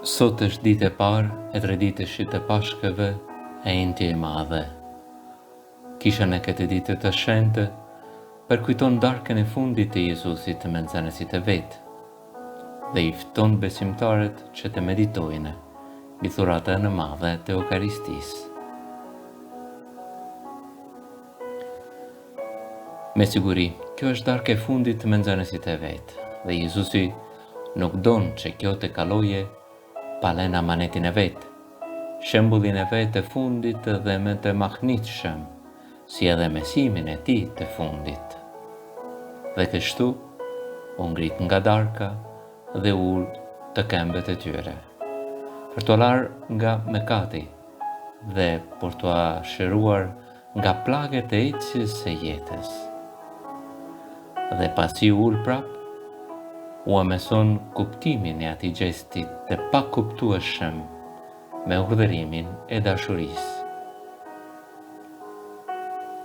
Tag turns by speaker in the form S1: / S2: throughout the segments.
S1: Sot është ditë e parë e traditëshit të Pashkëve e Intje e Madhe. Kisha në këtë ditë të shenjtë përkujton darkën e fundit të Jezusit me nxënësit e vet dhe i fton besimtarët që të meditojnë mbi dhuratën e madhe të Eukaristisë. Me siguri, kjo është darka e fundit me nxënësit e vet dhe Jezusi nuk don që kjo të kaloje pa lënë amanetin e vet, shembullin e vet të fundit dhe me të mahnitshëm, si edhe mesimin e tij të fundit. Dhe kështu u ngrit nga darka dhe ul të këmbët e tyre, për t'u larë nga mëkati dhe për t'u shëruar nga plagët e ecjes së jetës. Dhe pasi ul prap, u ameson kuptimin e atij gjesti të pakuptueshëm me urdhërimin e dashurisë.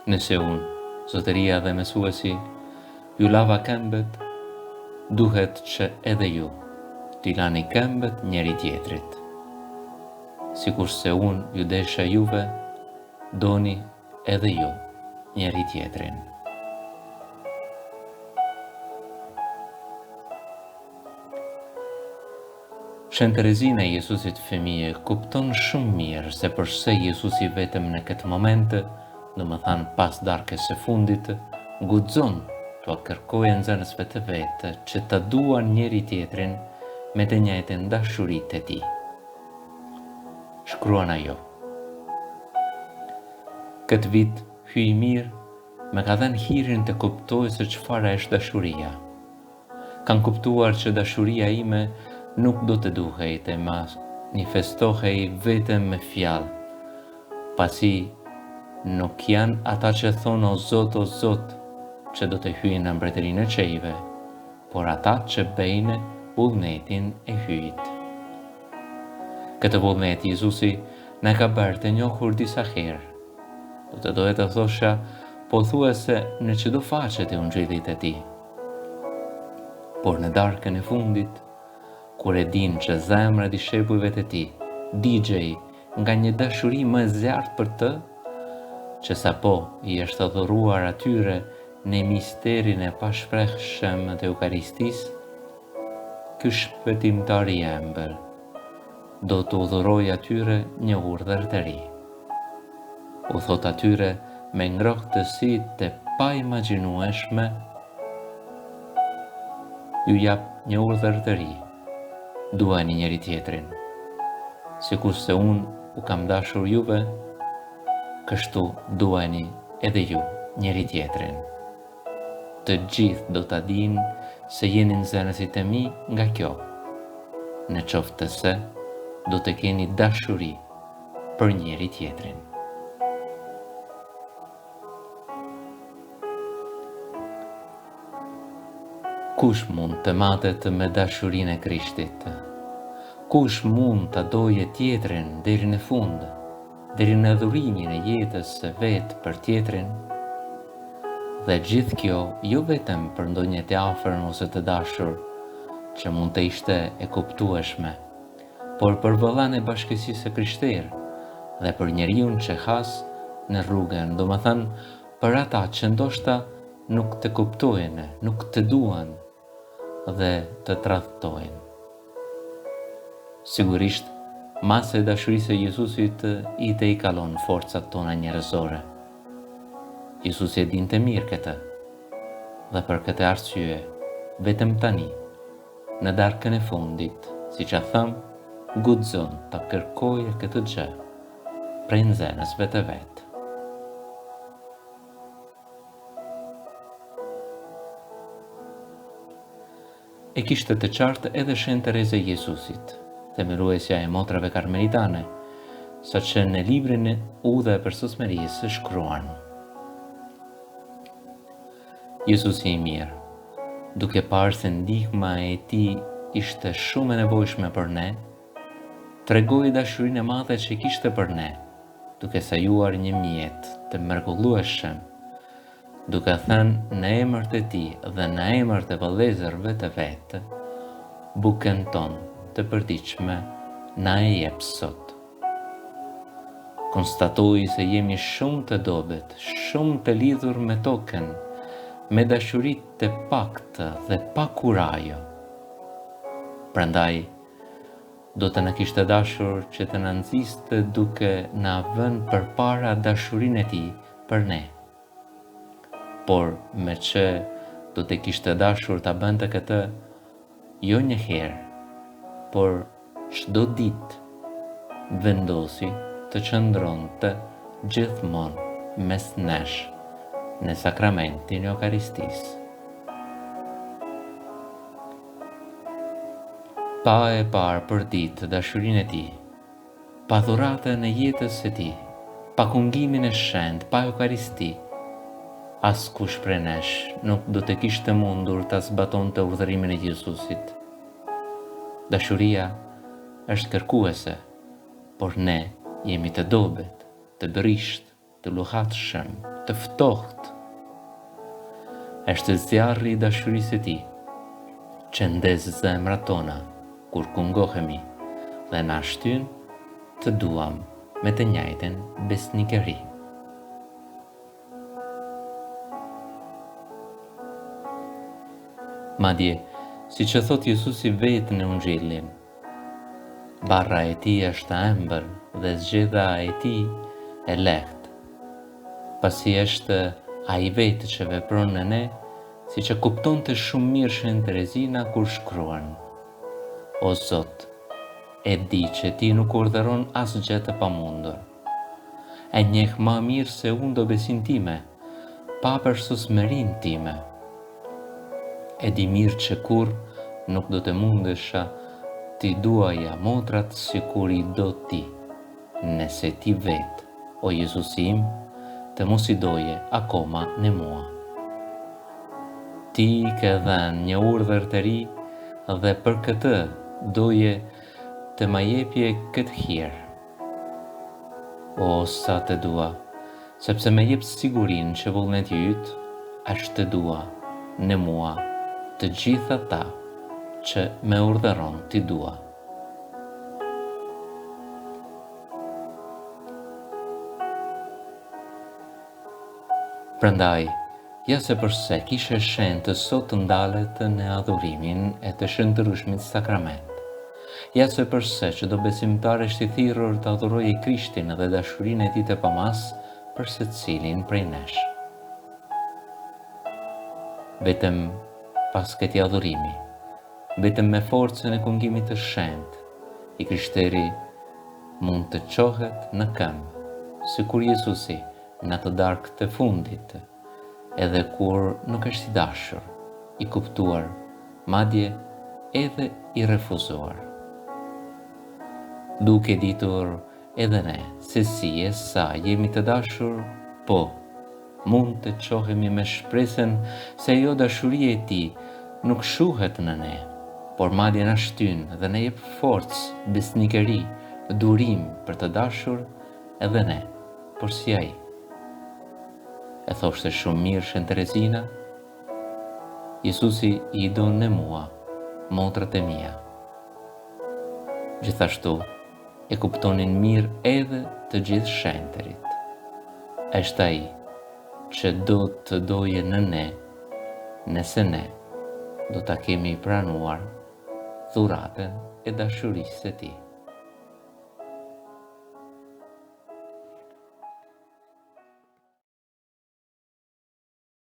S1: Nëse unë, zotëria dhe mësuesi, ju lava këmbët, duhet që edhe ju t'i lani këmbët njëri tjetrit. Sikur se unë ju desha juve, doni edhe ju njëri tjetrin. Shën Terezina e Jezusit fëmijë kupton shumë mirë se përse Jezusi vetëm në këtë moment, domethënë pas darkës së fundit, guxon t'u kërkojë nxënësve të vet që ta duan njëri tjetrin me të njëjtën dashuri të tij. Shkruan ajo: Këtë vit hyj mirë më ka dhënë hirin të kuptoj se çfarë është dashuria. Kam kuptuar që dashuria ime nuk do të duhej të manifestohej vetëm me fjalë, pasi nuk janë ata që thonë o Zot, që do të hyjnë në mbretërinë e qejve, por ata që bëjnë vullnetin e hyjit. Këtë vullnet Jezusi na ka bërë të njohur disa herë. Do të doja të thosha pothuajse në çdo faqe të ungjillit të tij. Por në darkën e fundit, kur e din që zemra e dishepujve të tij digjej nga një dashuri më e zjarrt për të, që sapo i është dhuruar atyre në misterin e pashprehshëm të Eukaristisë, ky shpëtimtar i ëmbël do të udhërojë atyre një urdhër të ri. U thot atyre me ngrohtësi të paimagjinueshme, ju jap një urdhër të ri. Duani njëri tjetrin, sikur se unë u kam dashur juve, kështu duani edhe ju njëri tjetrin. Të gjithë do ta dinë se jeni nxënësit e mi nga kjo, në qoftë se do të keni dashuri për njëri tjetrin. Kush mund të matet me dashurinë e Krishtit? Kush mund të doje tjetrin deri në fund, deri në dhurimin e jetës së vet për tjetrin? Dhe gjithë kjo jo vetëm për ndonjë të afërm ose të dashur, që mund të ishte e kuptueshme, por për vëllain e bashkësisë së krishterë dhe për njeriu që has në rrugën, domethënë për ata që ndoshta nuk të kuptojnë, nuk të duan dhe të tradhtojnë. Sigurisht, mase e dashurisë e Jezusit i të i kalon forcat tona njerëzore. Jezusi e dinte mirë këtë, dhe për këtë arsye, vetëm tani, në darkën e fundit, siç a them, guxon ta kërkojë këtë gjë prej nxënësve të vet. E kishte të qartë edhe Shën Tereza e Jezusit, themeluesja e motrave karmelitane, saqë në librin e Udha e Përsosmërisë shkruan: Jezusi i mirë, duke parë se ndihma e tij ishte shumë e nevojshme për ne, tregoi dashurinë e madhe që kishte për ne, duke sajuar një mjet të mrekullueshëm, duke thënë në emër të tij dhe në emër të vëllezërve të vet, bukën tonë të përditshme na e jep sot. Konstatoj se jemi shumë të dobët, shumë të lidhur me tokën, me dashurit të pakta dhe pa kurajo. Prandaj, do të na kishte dashur që të na nxiste duke na vënë përpara dashurinë e tij për ne. Por me që do të kishte dashur ta bënte këtë, jo një herë, por çdo ditë vendosi të qëndronte gjithmonë mes nesh në sakramentin e Eukaristisë. Pa e parë për ditë dashurinë e tij, pa dhuratën e jetës së tij, pa kungimin e shenjtë, pa Eukaristi, askush prej nesh nuk do të kishte mundur ta zbatonte udhërimin e Jezusit. Dashuria është kërkuese, por ne jemi të dobët, të brisht, të luhatshëm, të ftohtë. Është zjarri i dashurisë së tij që ndez zemrat tona kur kungohemi dhe na shtyn të duam me të njëjtën besnikëri. Madje, si që thot Jezusi vetë në Ungjillin, barra e tij është ëmbël dhe zgjedha e tij e lehtë, pasi është ai vetë që vepron në ne, si që kuptonte shumë mirë Shënë Terezina kur shkruan: O Zot, e di që ti nuk urdhëron asgjë të pamundur. E njeh më mirë se unë dobesin time, pa përsosmërinë time. E di mirë që kur nuk do të mundesha ti duaja motrat si kur i do ti, nëse ti vetë, o Jezusi im, të mos i doje akoma në mua. Ti ke dhënë një urdhër të ri dhe për këtë doje të ma jepje këtë hir. O, sa të dua, sepse me jep sigurinë që vullneti yt është të dua në mua të gjitha ta që me urdhëron t'i dua. Prandaj, ja se përse kishe shenjë të sot të ndalet në adhurimin e të shëndërueshmit sakrament. Ja se përse që do besimtar është i thirrur të adhurojë Krishtin dhe dashurinë e tij të pamas për secilin prej nesh. Vetëm pas këtij adhurimi, vetëm me forcën e kungimit të shenjtë, i krishteri mund të qohet në këmbë, sikur Jezusi në atë darkë të fundit, edhe kur nuk është i dashur, i kuptuar, madje edhe i refuzuar. Duke ditur edhe ne se si e sa jemi të dashur, po, mund të qohemi me shpresën se jo dashuria e tij nuk shuhet në ne, por madje na shtyn dhe na jep forcë, besnikëri, durim për të dashur edhe ne, por si ai. E thoshte shumë mirë Shënë Terezina: Jezusi i don në mua motrat e mia. Gjithashtu, e kuptonin mirë edhe të gjithë shenjtërit. Është ai që do të doje në ne, nëse ne do ta kemi pranuar dhuratën e dashurisë së tij.